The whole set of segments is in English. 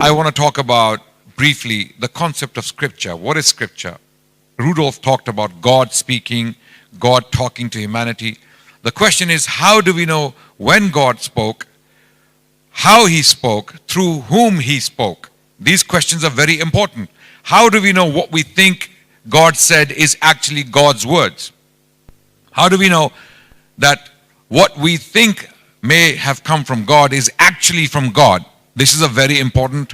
I want to talk about briefly the concept of scripture. What is scripture? Rudolf talked about God speaking, God talking to humanity. The question is, how do we know when God spoke, how he spoke, through whom he spoke? These questions are very important. How do we know what we think God said is actually God's words? How do we know that what we think may have come from God is actually from God? This is a very important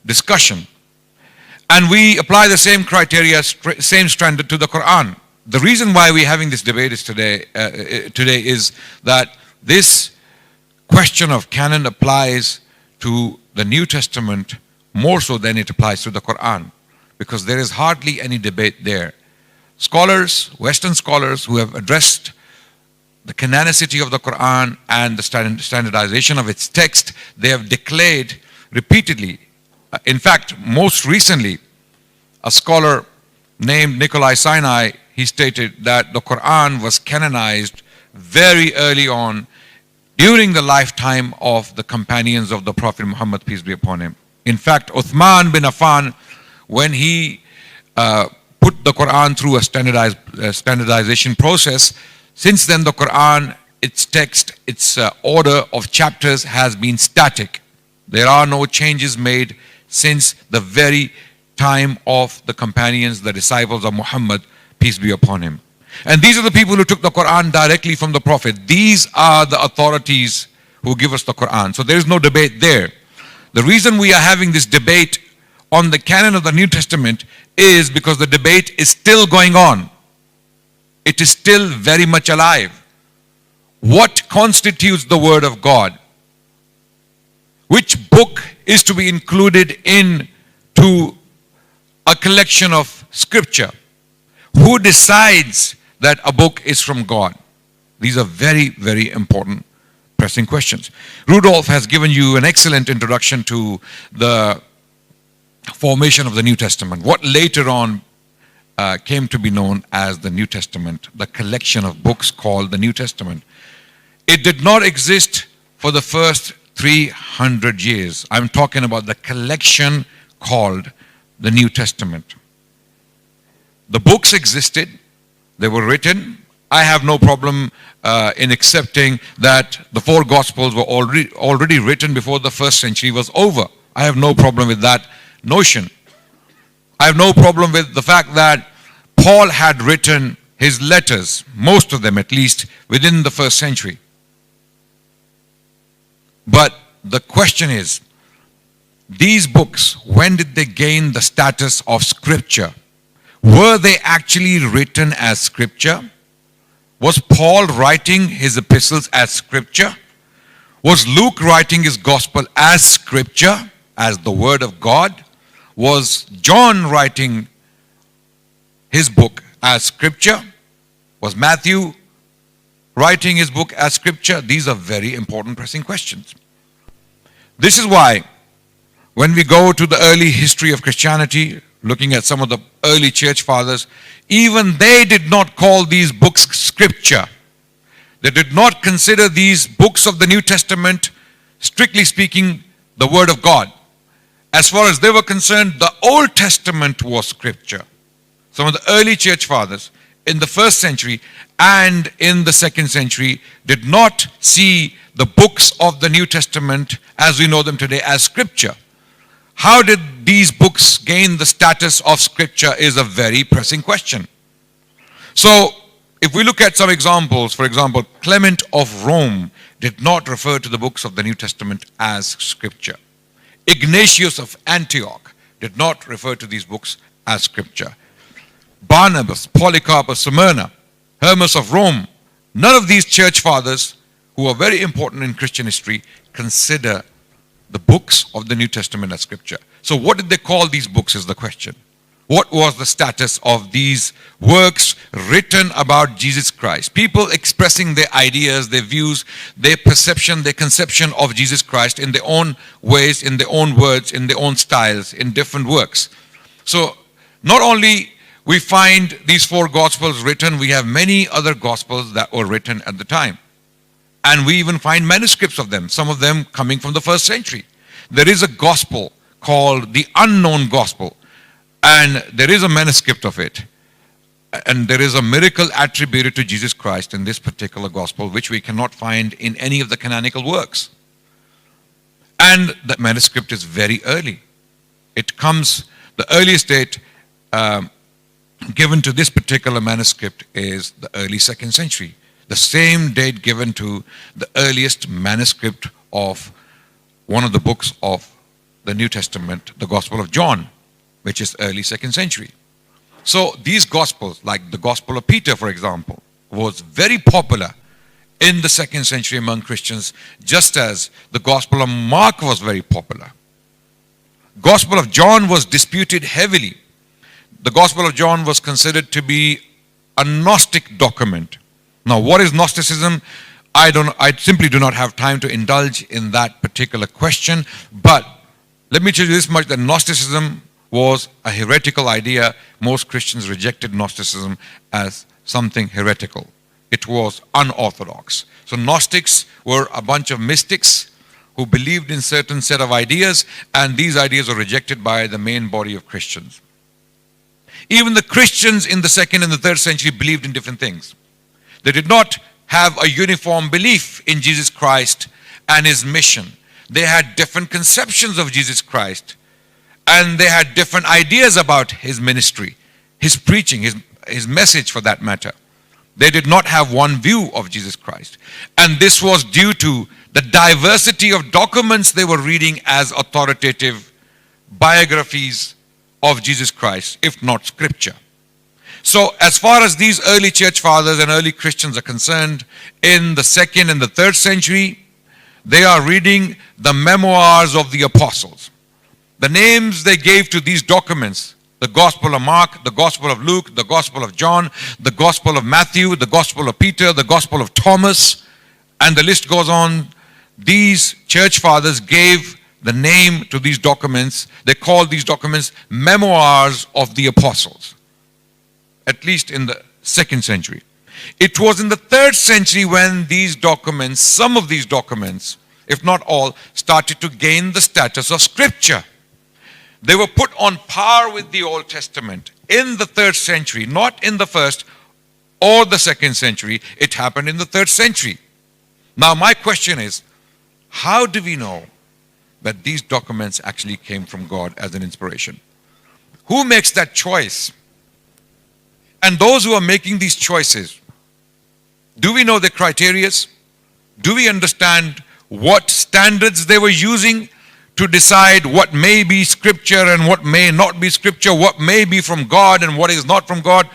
discussion. And we apply the same criteria, same standard to the Quran. The reason why we're having this debate is today is that this question of canon applies to the New Testament more so than it applies to the Quran, because there is hardly any debate there. Scholars, Western scholars who have addressed the canonicity of the Quran and the standardization of its text, they have declared repeatedly. In fact, most recently, a scholar named Nikolai Sinai, he stated that the Quran was canonized very early on during the lifetime of the companions of the Prophet Muhammad, peace be upon him. In fact, Uthman bin Affan, when he put the Quran through a standardization process, since then the Quran, its text, its order of chapters has been static. There are no changes made since the very time of the companions, the disciples of Muhammad, peace be upon him. And these are the people who took the Quran directly from the Prophet. These are the authorities who give us the Quran. So there is no debate there. The reason we are having this debate on the canon of the New Testament is because the debate is still going on. It is still very much alive. What constitutes the Word of God? Which book is to be included into a collection of scripture? Who decides that a book is from God? These are very, very important, pressing questions. Rudolf has given you an excellent introduction to the formation of the New Testament, what later on came to be known as the New Testament, the collection of books called the New Testament. It did not exist for the first 300 years. I'm talking about the collection called the New Testament. The books existed, they were written. I have no problem in accepting that the four Gospels were already written before the first century was over. I have no problem with that notion. I have no problem with the fact that Paul had written his letters, most of them at least, within the first century. But the question is, these books, when did they gain the status of scripture? Were they actually written as scripture? Was Paul writing his epistles as scripture? Was Luke writing his gospel as scripture, as the word of God? Was John writing his book as scripture? Was Matthew writing his book as scripture? These are very important, pressing questions. This is why when we go to the early history of Christianity, looking at some of the early church fathers, even they did not call these books scripture. They did not consider these books of the New Testament, strictly speaking, the word of God. As far as they were concerned, the Old Testament was scripture. Some of the early church fathers in the first century and in the second century did not see the books of the New Testament as we know them today as scripture. How did these books gain the status of scripture is a very pressing question. So, if we look at some examples, for example, Clement of Rome did not refer to the books of the New Testament as scripture. Ignatius of Antioch did not refer to these books as scripture. Barnabas, Polycarp of Smyrna, Hermas of Rome, none of these church fathers, who are very important in Christian history, consider the books of the New Testament as scripture. So what did they call these books is the question. What was the status of these works written about Jesus Christ? People expressing their ideas, their views, their perception, their conception of Jesus Christ in their own ways, in their own words, in their own styles, in different works. So not only we find these four Gospels written, we have many other Gospels that were written at the time. And we even find manuscripts of them, some of them coming from the first century. There is a Gospel called the Unknown Gospel. And there is a manuscript of it. And there is a miracle attributed to Jesus Christ in this particular gospel, which we cannot find in any of the canonical works. And the manuscript is very early. It comes, the earliest date given to this particular manuscript is the early 2nd century. The same date given to the earliest manuscript of one of the books of the New Testament, the Gospel of John, which is early 2nd century. So these Gospels, like the Gospel of Peter, for example, was very popular in the 2nd century among Christians, just as the Gospel of Mark was very popular. Gospel of John was disputed heavily. The Gospel of John was considered to be a Gnostic document. Now, what is Gnosticism? I simply do not have time to indulge in that particular question, but let me tell you this much, that Gnosticism was a heretical idea. Most Christians rejected Gnosticism as something heretical. It was unorthodox. So Gnostics were a bunch of mystics who believed in certain set of ideas, and these ideas were rejected by the main body of Christians. Even the Christians in the 2nd and the 3rd century believed in different things. They did not have a uniform belief in Jesus Christ and his mission. They had different conceptions of Jesus Christ, and they had different ideas about his ministry, his preaching, his message for that matter. They did not have one view of Jesus Christ. And this was due to the diversity of documents they were reading as authoritative biographies of Jesus Christ, if not scripture. So as far as these early church fathers and early Christians are concerned, in the 2nd and the 3rd century, they are reading the memoirs of the apostles. The names they gave to these documents, the Gospel of Mark, the Gospel of Luke, the Gospel of John, the Gospel of Matthew, the Gospel of Peter, the Gospel of Thomas, and the list goes on. These church fathers gave the name to these documents. They called these documents memoirs of the apostles, at least in the 2nd century. It was in the 3rd century when these documents, some of these documents, if not all, started to gain the status of scripture. They were put on par with the Old Testament in the 3rd century, not in the 1st or the 2nd century. It happened in the 3rd century. Now my question is, how do we know that these documents actually came from God as an inspiration? Who makes that choice? And those who are making these choices, do we know the criteria? Do we understand what standards they were using to decide what may be scripture and what may not be scripture, what may be from God and what is not from God?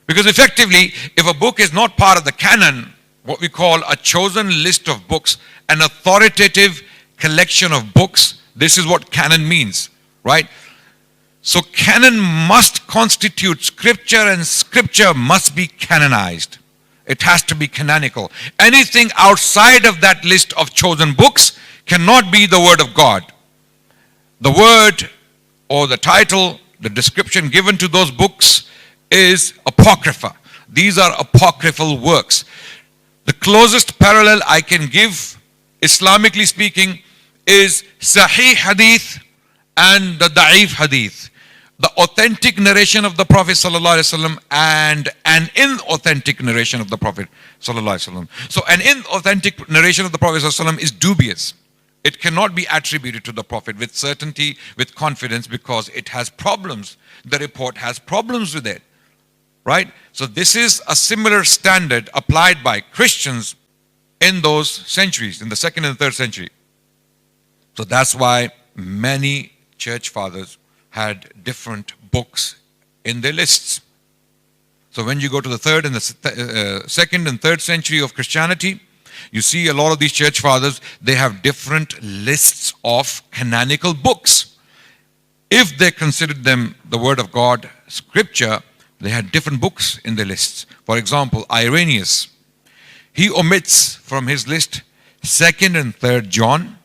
Because effectively, if a book is not part of the canon, what we call a chosen list of books, an authoritative collection of books, this is what canon means, right? So canon must constitute scripture, and scripture must be canonized. It has to be canonical. Anything outside of that list of chosen books cannot be the word of God. The word or the title, the description given to those books is apocrypha. These are apocryphal works. The closest parallel I can give, Islamically speaking, is Sahih Hadith and the Da'if Hadith. The authentic narration of the Prophet ﷺ and an inauthentic narration of the Prophet ﷺ. So an inauthentic narration of the Prophet ﷺ is dubious. It cannot be attributed to the Prophet with certainty, with confidence, because it has problems. The report has problems with it, right? So this is a similar standard applied by Christians in those centuries, in the 2nd and 3rd century. So that's why many church fathers had different books in their lists. So when you go to the 3rd and the 2nd and 3rd century of Christianity, you see a lot of these church fathers, they have different lists of canonical books. If they considered them the word of God, scripture, they had different books in their lists. For example, Irenaeus, he omits from his list 2nd and 3rd John,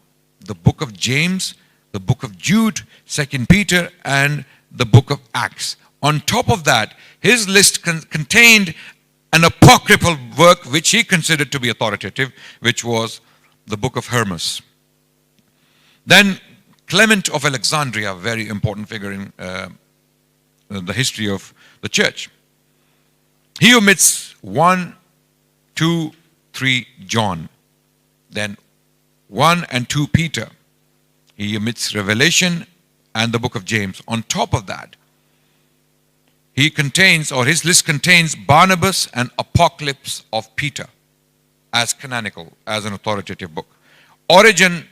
the book of James, the book of Jude, 2nd Peter, and the book of Acts. On top of that, his list contained an apocryphal work which he considered to be authoritative, which was the book of Hermas. Then Clement of Alexandria, a very important figure in the history of the church. He omits 1, 2, 3 John, then 1 and 2 Peter. He omits Revelation and the book of James. On top of that, he contains, or his list contains, Barnabas and Apocalypse of Peter as canonical, as an authoritative book. Origen,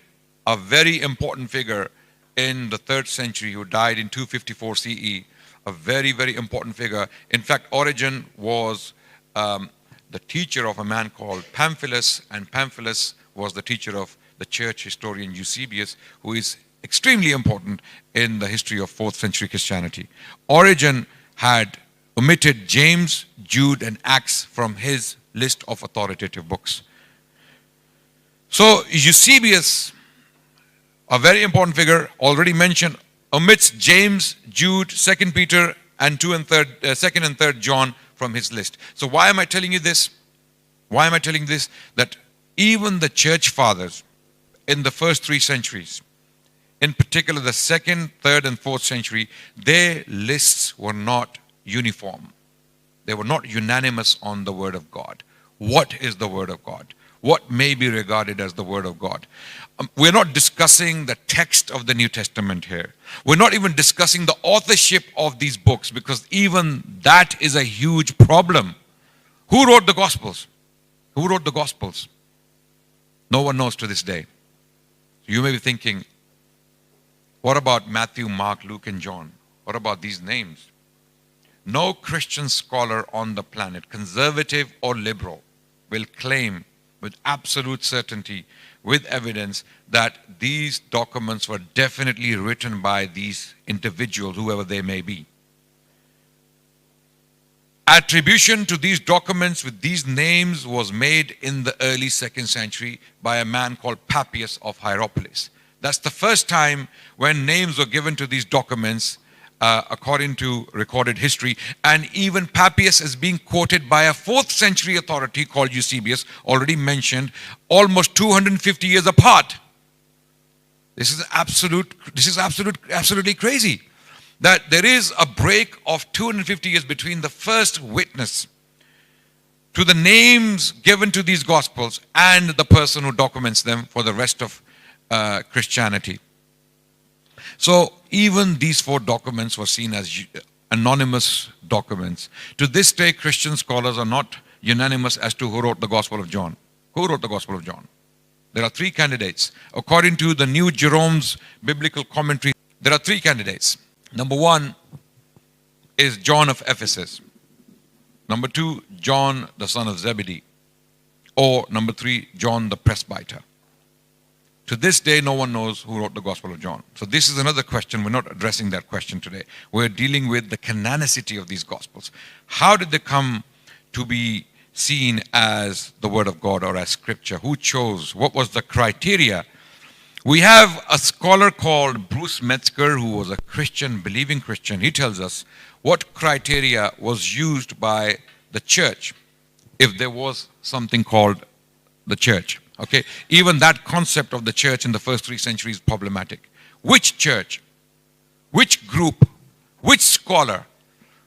a very important figure in the 3rd century who died in 254 CE, a very, very important figure. In fact, Origen was the teacher of a man called Pamphilus, and Pamphilus was the teacher of the church historian Eusebius, who is extremely important in the history of 4th century Christianity. Origen had omitted James, Jude, and Acts from his list of authoritative books. So Eusebius, a very important figure, already mentioned, omits James, Jude, 2 Peter, and 2 and 3 John from his list. So why am I telling you this? Why am I telling this? That even the church fathers in the first 3 centuries, in particular the 2nd, 3rd, and 4th century, their lists were not uniform. They were not unanimous on the Word of God. What is the Word of God? What may be regarded as the Word of God? We're not discussing the text of the New Testament here. We're not even discussing the authorship of these books, because even that is a huge problem. Who wrote the Gospels? Who wrote the Gospels? No one knows to this day. You may be thinking, what about Matthew, Mark, Luke, and John? What about these names? No Christian scholar on the planet, conservative or liberal, will claim with absolute certainty, with evidence, that these documents were definitely written by these individuals, whoever they may be. Attribution to these documents with these names was made in the early 2nd century by a man called Papias of Hierapolis. That's the first time when names were given to these documents according to recorded history. And even Papias is being quoted by a 4th century authority called Eusebius, already mentioned, almost 250 years apart. This is absolutely crazy. That there is a break of 250 years between the first witness to the names given to these Gospels and the person who documents them for the rest of Christianity. So even these 4 documents were seen as anonymous documents. To this day, Christian scholars are not unanimous as to who wrote the Gospel of John. Who wrote the Gospel of John? There are 3 candidates. According to the New Jerome's biblical commentary, there are 3 candidates. Number 1 is John of Ephesus. Number 2, John the son of Zebedee. Or number 3, John the presbyter. To this day, no one knows who wrote the Gospel of John. So this is another question. We're not addressing that question today. We're dealing with the canonicity of these Gospels. How did they come to be seen as the Word of God or as Scripture? Who chose? What was the criteria? We have a scholar called Bruce Metzcar, who was a Christian, believing Christian. He tells us what criteria was used by the church, if there was something called the church. Okay, even that concept of the church in the first 3 centuries is problematic. Which church? Which group? Which scholar?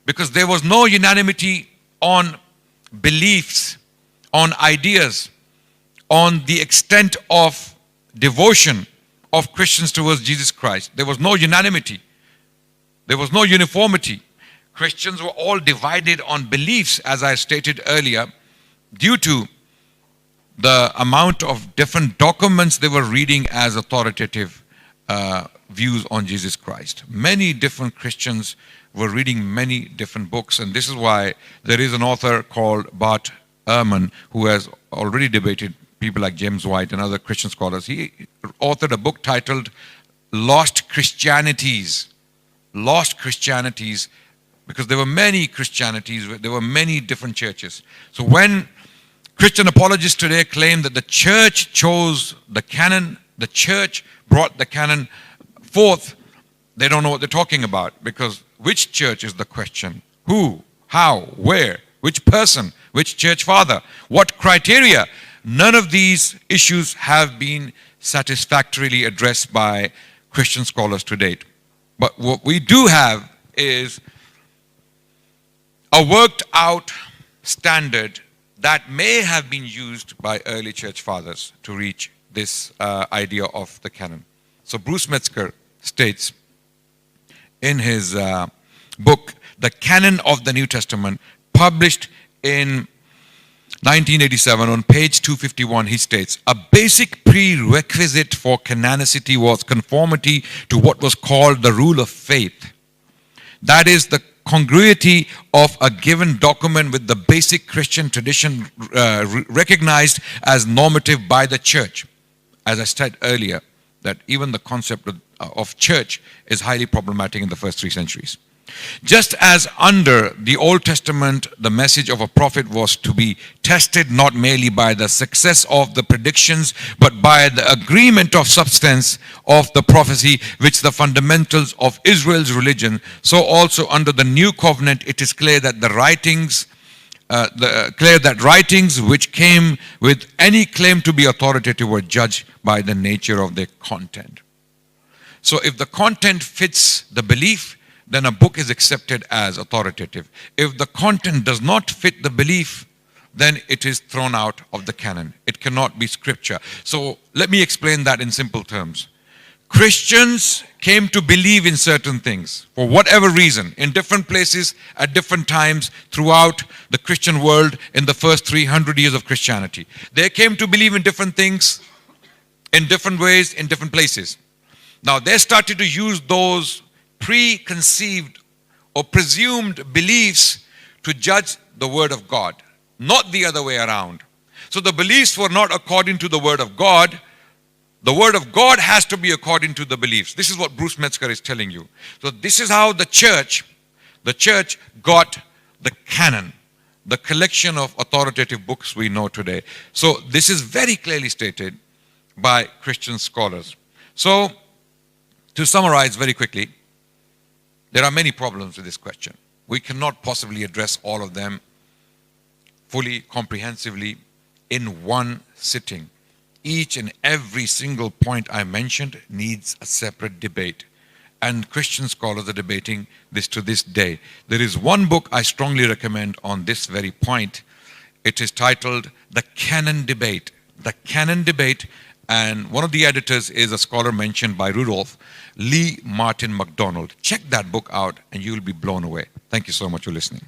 Because there was no unanimity on beliefs, on ideas, on the extent of devotion of Christians towards Jesus Christ. There was no unanimity. There was no uniformity. Christians were all divided on beliefs, as I stated earlier, due to the amount of different documents they were reading as authoritative views on Jesus Christ. Many different Christians were reading many different books, and this is why there is an author called Bart Ehrman who has already debated people like James White and other Christian scholars. He authored a book titled Lost Christianities. Lost Christianities, because there were many Christianities, there were many different churches. So when Christian apologists today claim that the church chose the canon, the church brought the canon forth, they don't know what they're talking about, because which church is the question? Who? How? Where? Which person? Which church father? What criteria? None of these issues have been satisfactorily addressed by Christian scholars to date. But what we do have is a worked out standard that may have been used by early church fathers to reach this idea of the canon. So Bruce Metzcar states in his book, The Canon of the New Testament, published in 1987, on page 251, he states, a basic prerequisite for canonicity was conformity to what was called the rule of faith. That is, the congruity of a given document with the basic Christian tradition recognized as normative by the church. As I said earlier, that even the concept of church is highly problematic in the first 3 centuries. Just as under the Old Testament, the message of a prophet was to be tested not merely by the success of the predictions, but by the agreement of substance of the prophecy, which the fundamentals of Israel's religion, so also under the New Covenant, it is clear that the writings which came with any claim to be authoritative were judged by the nature of their content. So if the content fits the belief, then a book is accepted as authoritative. If the content does not fit the belief, then it is thrown out of the canon. It cannot be scripture. So let me explain that in simple terms. Christians came to believe in certain things for whatever reason, in different places, at different times, throughout the Christian world in the first 300 years of Christianity. They came to believe in different things, in different ways, in different places. Now they started to use those preconceived or presumed beliefs to judge the word of God, not the other way around. So the beliefs were not according to the word of God. The word of God has to be according to the beliefs. This is what Bruce Metzcar is telling you. So this is how the church got the canon, the collection of authoritative books we know today. So this is very clearly stated by Christian scholars. So to summarize very quickly, there are many problems with this question. We cannot possibly address all of them fully, comprehensively, in one sitting. Each and every single point I mentioned needs a separate debate. And Christian scholars are debating this to this day. There is one book I strongly recommend on this very point. It is titled The Canon Debate. The Canon Debate. And one of the editors is a scholar mentioned by Rudolph, Lee Martin MacDonald. Check that book out and you will be blown away. Thank you so much for listening.